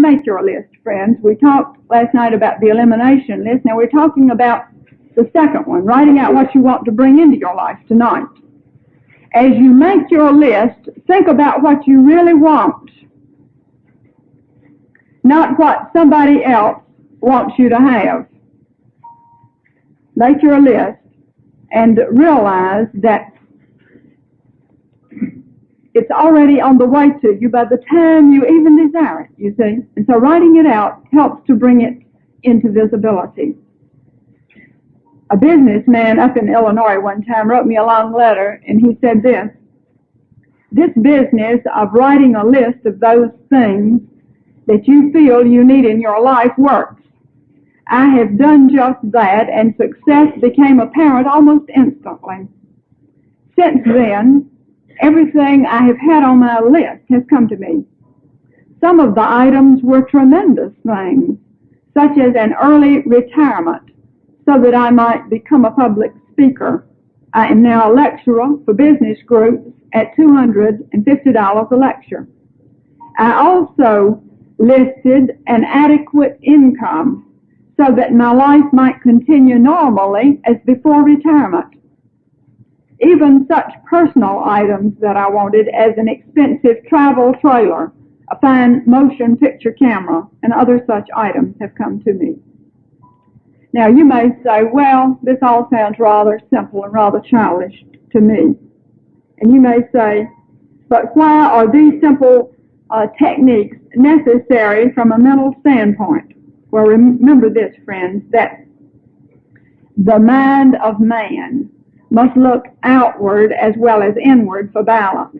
make your list, friends. We talked last night about the elimination list. Now we're talking about the second one, writing out what you want to bring into your life tonight. As you make your list, think about what you really want, not what somebody else wants you to have. Make your list and realize that it's already on the way to you by the time you even desire it, you see. And so writing it out helps to bring it into visibility. A businessman up in Illinois one time wrote me a long letter, and he said this business of writing a list of those things that you feel you need in your life works. I have done just that, and success became apparent almost instantly. Since then, everything I have had on my list has come to me. Some of the items were tremendous things, such as an early retirement so that I might become a public speaker. I am now a lecturer for business groups at $250 a lecture. I also listed an adequate income so that my life might continue normally as before retirement. Even such personal items that I wanted as an expensive travel trailer, a fine motion picture camera, and other such items have come to me. Now you may say, well, this all sounds rather simple and rather childish to me. And you may say, but why are these simple techniques necessary from a mental standpoint? Well, remember this, friends, that the mind of man must look outward as well as inward for balance.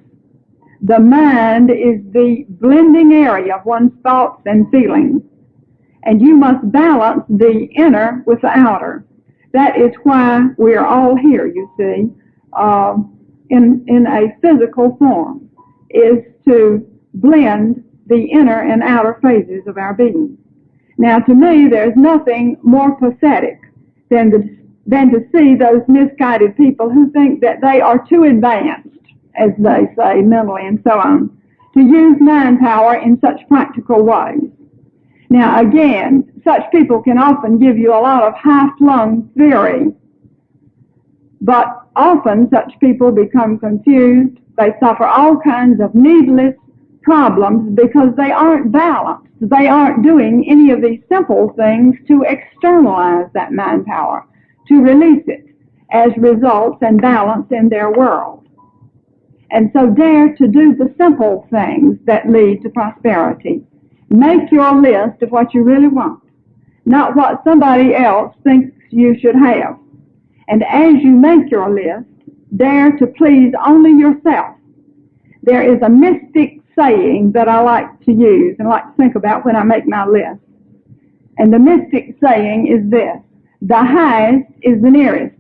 The mind is the blending area of one's thoughts and feelings, and you must balance the inner with the outer. That is why we are all here, you see, in a physical form, is to blend the inner and outer phases of our being. Now, to me, there's nothing more pathetic than to see those misguided people who think that they are too advanced, as they say, mentally and so on, to use mind power in such practical ways. Now, again, such people can often give you a lot of high-flung theory, but often such people become confused. They suffer all kinds of needless problems because they aren't balanced. They aren't doing any of these simple things to externalize that mind power, to release it as results and balance in their world. And so dare to do the simple things that lead to prosperity. Make your list of what you really want, not what somebody else thinks you should have. And as you make your list, dare to please only yourself. There is a mystic saying that I like to use and like to think about when I make my list. And the mystic saying is this: the highest is the nearest.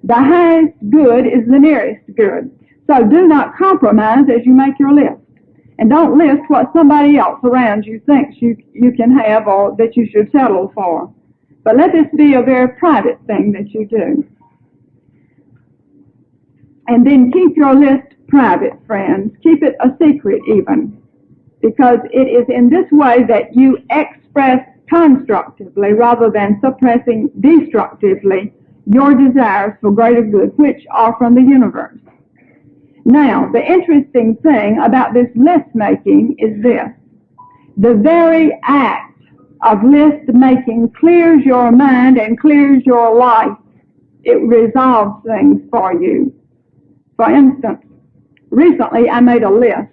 The highest good is the nearest good. So do not compromise as you make your list. And don't list what somebody else around you thinks you can have or that you should settle for. But let this be a very private thing that you do. And then keep your list private, friends. Keep it a secret even, because it is in this way that you express constructively rather than suppressing destructively your desires for greater good, which are from the universe. Now, the interesting thing about this list making is this: the very act of list making clears your mind and clears your life. It resolves things for you. For instance, recently I made a list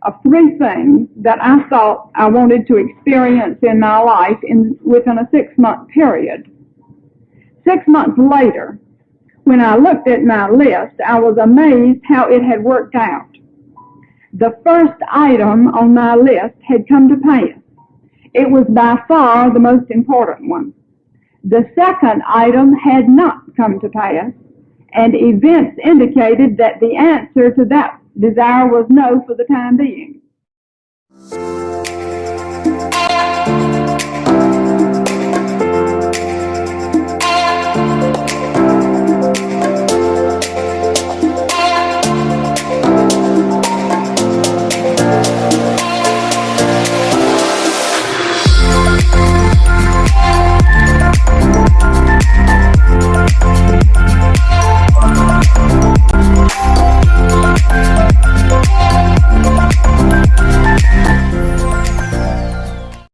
of 3 things that I thought I wanted to experience in my life within a 6-month period. 6 months later, when I looked at my list, I was amazed how it had worked out. The first item on my list had come to pass. It was by far the most important one. The second item had not come to pass, and events indicated that the answer to that desire was no for the time being.